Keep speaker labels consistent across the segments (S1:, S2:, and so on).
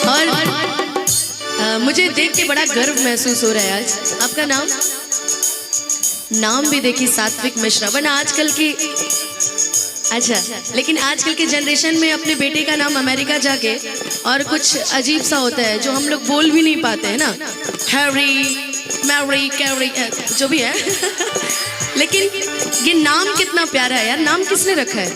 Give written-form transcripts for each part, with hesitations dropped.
S1: और मुझे देख के बड़ा गर्व महसूस हो रहा है आज। आपका नाम भी देखिए, सात्विक मिश्रा। वरना आजकल की, अच्छा, लेकिन आजकल के जनरेशन में अपने बेटे का नाम अमेरिका जाके और कुछ अजीब सा होता है जो हम लोग बोल भी नहीं पाते हैं ना, हैरी, मैरी, कैरी, जो भी है। लेकिन ये नाम कितना प्यारा है यार। नाम किसने रखा है?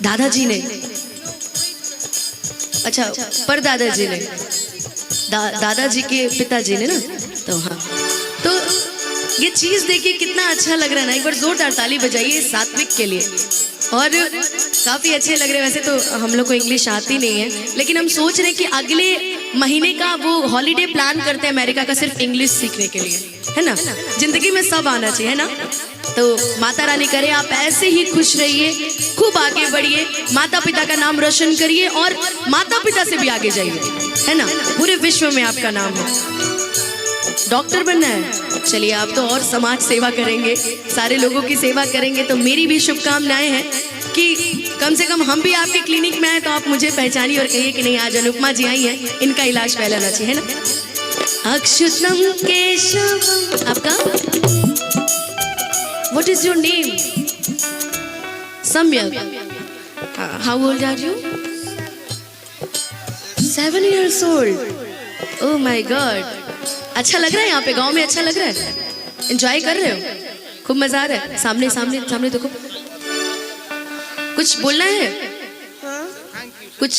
S1: दादाजी ने, अच्छा, पर दादाजी ने, दादाजी के पिताजी ने ना, तो हाँ, तो ये चीज देखिए कितना अच्छा लग रहा है ना। एक बार जोरदार ताली बजाइए सात्विक के लिए। और काफी अच्छे लग रहे हैं। वैसे तो हम लोग को इंग्लिश आती नहीं है, लेकिन हम सोच रहे हैं कि अगले महीने का वो हॉलीडे प्लान करते हैं अमेरिका का, सिर्फ इंग्लिश सीखने के लिए, है ना। जिंदगी में सब आना चाहिए, है ना। तो माता रानी करे आप ऐसे ही खुश रहिए, खूब आगे बढ़िए, माता पिता का नाम रोशन करिए और माता पिता से भी आगे जाइए, है ना। पूरे विश्व में आपका नाम है। डॉक्टर बनना है, चलिए आप तो और समाज सेवा करेंगे, सारे लोगों की सेवा करेंगे। तो मेरी भी शुभकामनाएं हैं कि कम से कम हम भी आपके क्लिनिक में आए तो आप मुझे पहचानिए और कहिए कि नहीं आज अनुपमा जी आई हैं, इनका इलाज फैलाना चाहिए, है ना। अक्षुतम केशवम। आपका what is your name? Samyak. How old are you? 7 years old। Oh my god. अच्छा लग रहा है यहाँ पे, गांव में अच्छा लग रहा है? एंजॉय कर रहे हो? खूब मजा आ रहा है? सामने सामने सामने देखो। कुछ बोलना है? कुछ?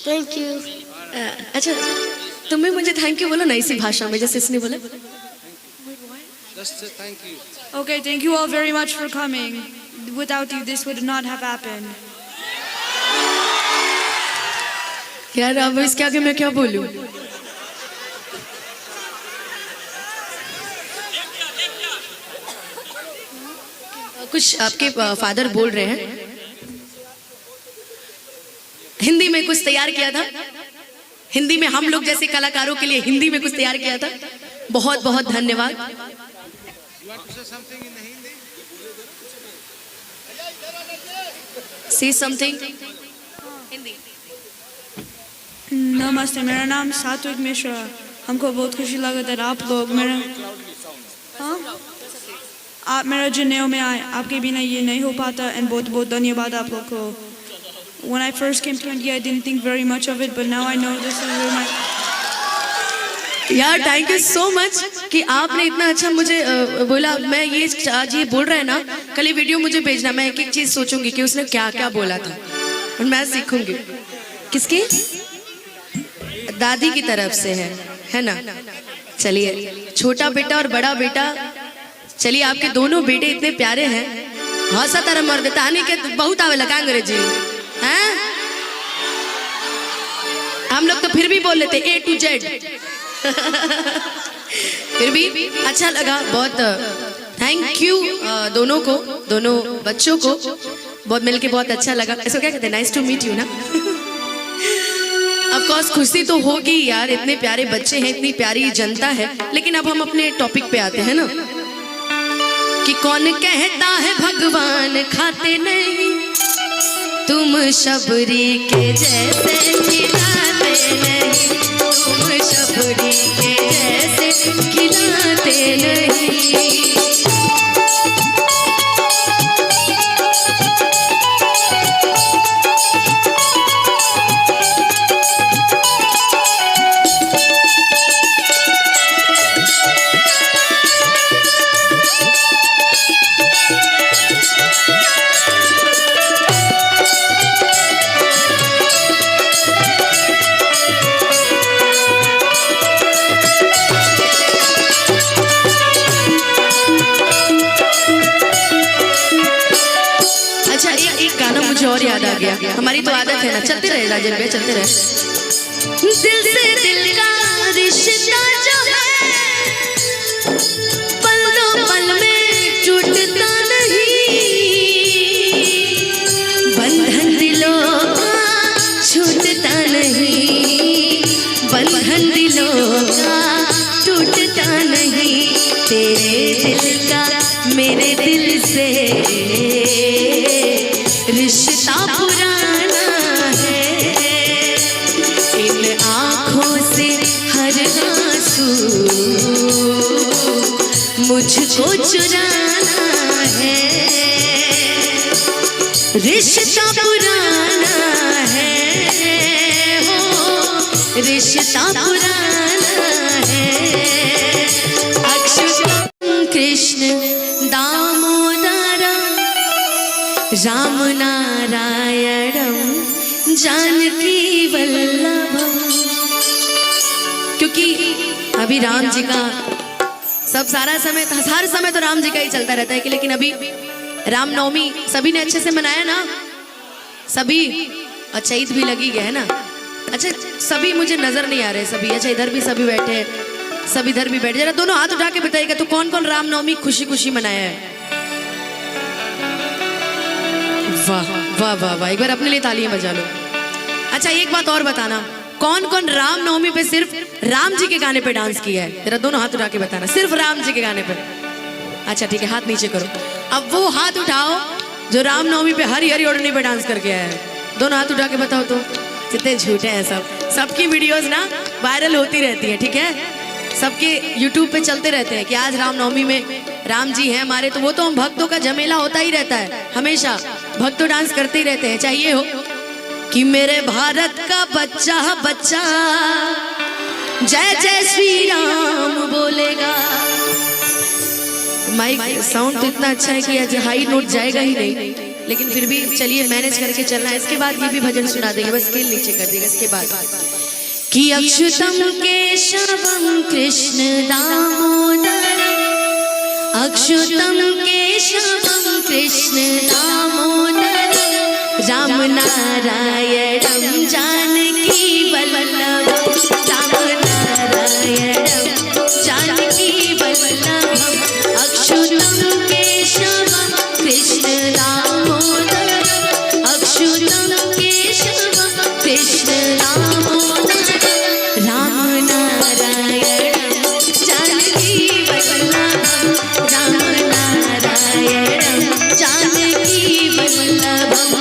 S2: Thank you.
S1: अच्छा, तुम भी मुझे थैंक यू बोलो ना इसी भाषा में जैसे इसने बोला।
S3: Okay, thank you all very much for coming. Without you, this would not have happened.
S1: यार अब इसके आगे मैं क्या बोलूं? कुछ आपके फादर बोल रहे हैं, हिंदी में कुछ तैयार किया था, हिंदी में हम लोग जैसे कलाकारों के लिए हिंदी में कुछ तैयार किया था। बहुत बहुत धन्यवाद। Say something.
S3: नमस्ते, मेरा नाम सात्विक मिश्रा। हमको बहुत खुशी लगा था आप लोग मेरा, आप मेरा जनेऊ में आए। आपके बिना ये नहीं हो पाता। एंड बहुत बहुत धन्यवाद आप लोग को। When I first came to India, I didn't think very much of it, but now I know this is where my
S1: यार थैंक यू सो मच कि आपने इतना अच्छा मुझे बोला। मैं ये आज ये बोल रहा है ना, कल ये वीडियो मुझे भेजना। मैं एक एक चीज सोचूंगी कि उसने क्या क्या बोला था और मैं सीखूंगी। किसकी? दादी की तरफ से है ना। चलिए, छोटा बेटा और बड़ा बेटा, चलिए आपके दोनों बेटे इतने प्यारे हैं। हौसा तरह मर देता है के बहुत आवे लगा अंग्रेजी हैं। हम लोग तो फिर भी बोल लेते A to Z। फिर भी अच्छा लगा बहुत। थैंक यू दोनों को, दोनों बच्चों को। बहुत मिलके बहुत अच्छा लगा। ऐसा क्या कहते हैं, नाइस टू मीट यू ना। ऑफ कोर्स खुशी तो होगी यार, इतने प्यारे बच्चे हैं, इतनी प्यारी जनता है। लेकिन अब हम अपने टॉपिक पे आते हैं ना, कि कौन कहता है भगवान खाते नहीं, तुम शबरी के जैसे खिलाते नहीं, तुम शबरी के जैसे खिलाते नहीं। और याद आ गया, हमारी तो आदत है ना, चलते रहे राजन भैया, चलते रहे। दिल से दिल का रिश्ता जो है पल दो पल में टूटता नहीं, बंधन दिलों का छूटता नहीं, बंधन दिलों का टूटता नहीं। तेरे दिल का मेरे दिल से रिश्ता पुराना मुझको चुराना है, रिश्ता पुराना है, हो रिश्ता पुराना है। अच्युतम कृष्ण दामोदरम राम नारायणम जानकी वल्लभम। क्योंकि अभी राम जी का सब सारा समय, हर समय तो राम जी का ही चलता रहता है कि, लेकिन अभी रामनवमी सभी ने अच्छे से मनाया ना? सभी? अच्छा, ईद भी लगी गया है ना? अच्छा, सभी मुझे नजर नहीं आ रहे सभी। अच्छा, इधर भी सभी बैठे हैं, सब इधर भी बैठे। जरा दोनों हाथ उठा के बताइएगा तो कौन कौन रामनवमी खुशी खुशी मनाया है? वाह वाह वाह वाह, एक बार अपने लिए तालियां बजा लो। अच्छा, एक बात और बताना, कौन कौन रामनवमी पे सिर्फ राम जी के गाने पे डांस किया है? जरा दोनों हाथ उठा के बताना, सिर्फ राम जी के गाने पे। अच्छा ठीक है, हाथ नीचे करो। अब वो हाथ उठाओ जो रामनवमी पे हरी हरी ओढ़नी पे डांस करके आया है। दोनों हाथ उठा के बताओ तो। कितने झूठे हैं सब। सबकी वीडियोस ना वायरल होती रहती है, ठीक है? सबके यूट्यूब पे चलते रहते हैं कि आज रामनवमी में राम जी हैं हमारे, तो वो तो हम भक्तों का झमेला होता ही रहता है हमेशा। भक्त तो डांस करते ही रहते हैं, चाहिए हो कि मेरे भारत का बच्चा बच्चा जय जय श्री राम बोलेगा। माइक साउंड तो इतना अच्छा है कि आज हाई नोट जाएगा ही नहीं, लेकिन फिर भी चलिए मैनेज करके चलना है। इसके बाद ये भी भजन सुना देंगे, बस स्केल नीचे कर देगा। इसके बाद कि अच्युतम केशवम कृष्ण दामोदरम, अच्युतम केशवम कृष्ण दामोदरम राम नारायणम जानकी वल्लभम, राम नारायणम जानकी वल्लभम, अच्युतम केशवम कृष्ण दामोदरम, अच्युतम केशवम कृष्ण दामोदरम राम नारायणम जानकी वल्लभम, राम नारायणम जानकी वल्लभम।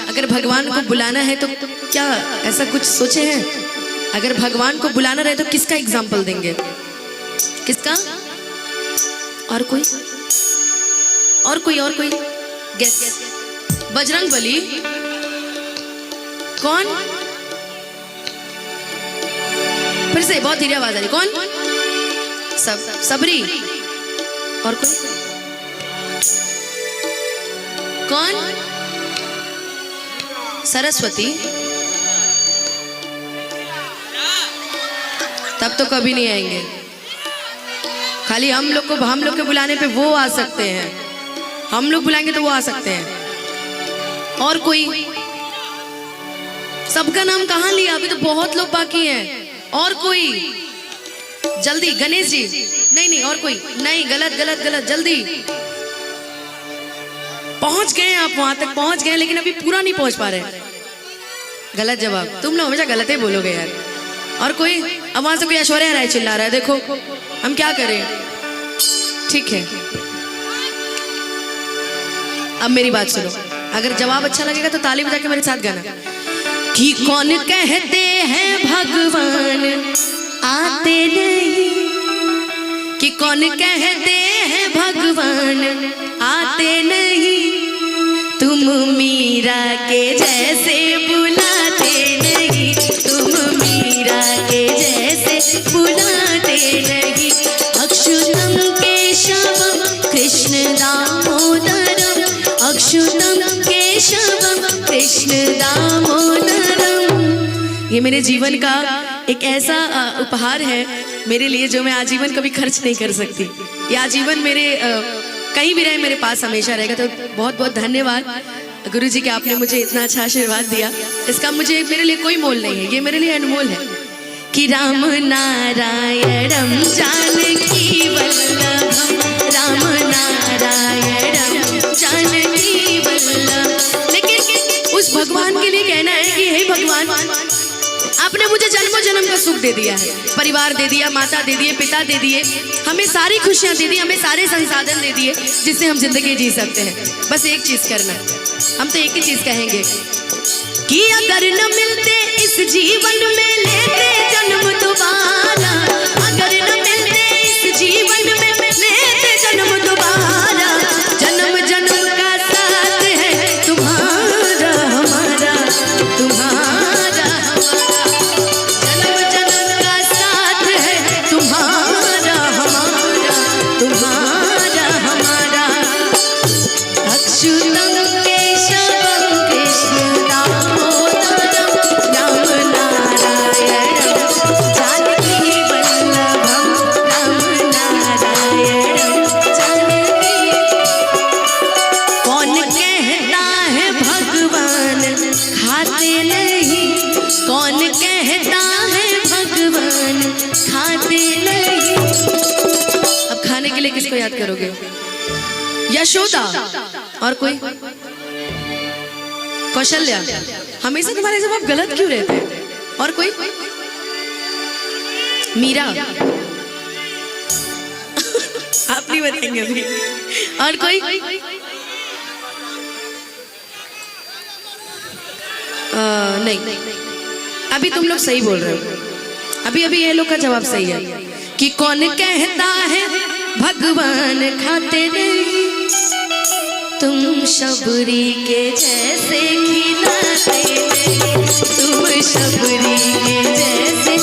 S1: अगर भगवान को बुलाना है तो क्या ऐसा कुछ सोचे हैं? अगर भगवान को बुलाना रहे तो किसका एग्जाम्पल देंगे? किसका? और कोई? और कोई? और कोई? गेस। बजरंग बली? कौन? फिर से बहुत धीरे आवाज आ रही। कौन? सबरी? और कोई? कौन? सरस्वती? तब तो कभी नहीं आएंगे। खाली हम लोग के बुलाने पे वो आ सकते हैं, हम लोग बुलाएंगे तो वो आ सकते हैं। और कोई? सबका नाम कहाँ लिया? अभी तो बहुत लोग बाकी हैं। और कोई? जल्दी। गणेश जी? नहीं, और कोई? नहीं, गलत, जल्दी। पहुंच गए आप, वहां तक पहुंच गए, लेकिन अभी पूरा नहीं पहुंच पा रहे। गलत जवाब। तुम लोग हमेशा गलत ही बोलोगे यार। और कोई? अब वहां से कोई ऐश्वर्या राय चिल्ला रहा है, देखो हम क्या करें। ठीक है, अब मेरी बात सुनो। अगर जवाब अच्छा लगेगा तो ताली बजा के मेरे साथ गाना। कि कौन कहते हैं भगवान आते नहीं, कि कौन कहते हैं भगवान आते नहीं, तुम मीरा के जैसे बुलाते नहीं, तुम मीरा के जैसे बुलाते नहीं, अच्युतम अच्युतम केशवम कृष्ण दामोदरम। ये मेरे जीवन का एक ऐसा उपहार है मेरे लिए जो मैं आजीवन कभी खर्च नहीं कर सकती। ये आजीवन मेरे कहीं भी रहे मेरे पास हमेशा रहेगा। तो बहुत बहुत धन्यवाद गुरु जी कि आपने मुझे इतना अच्छा आशीर्वाद दिया। इसका मुझे मेरे लिए कोई मोल नहीं है, ये मेरे लिए अनमोल है। कि राम नारायणम जानकी वल्लभम, राम नारायणम जानकी वल्लभ। लेकिन उस भगवान के लिए कहना है कि हे भगवान, आपने मुझे जन्मों जन्म का सुख दे दिया है, परिवार दे दिया, माता दे दिए, पिता दे दिए, हमें सारी खुशियां दे दी, हमें सारे संसाधन दे दिए जिससे हम जिंदगी जी सकते हैं। बस एक चीज करना, हम तो एक ही चीज कहेंगे कि अगर न मिलते इस जीवन में लेते जन्म दोबारा, अगर न मिलते इस जीवन में लेते जन्म दोबारा, जन्म जन्म का साथ है तुम्हारा हमारा, तुम्हारा जन्म जन्म का साथ है तुम्हारा हमारा, तुम्हारा हमारा। अच्युतम केशवम कृष्ण दामोदरम, राम नारायणम जानकी वल्लभम, राम नारायणम जानकी। कौन कहता है भगवान खाते नहीं, कौन कहता है भगवान खाते नहीं। अब खाने के लिए किसको याद करोगे? यशोदा और कोई? कौशल्या। हमेशा तुम्हारे जवाब गलत क्यों रहते हैं? और कोई? मीरा। आप नहीं बताएंगे अभी? और कोई? नहीं, अभी तुम लोग सही बोल रहे हो। अभी अभी ये लोग का जवाब सही है कि कौन कहता है भगवान खाते नहीं, तुम शबरी के जैसे खिलाते नहीं, तुम शबरी के जैसे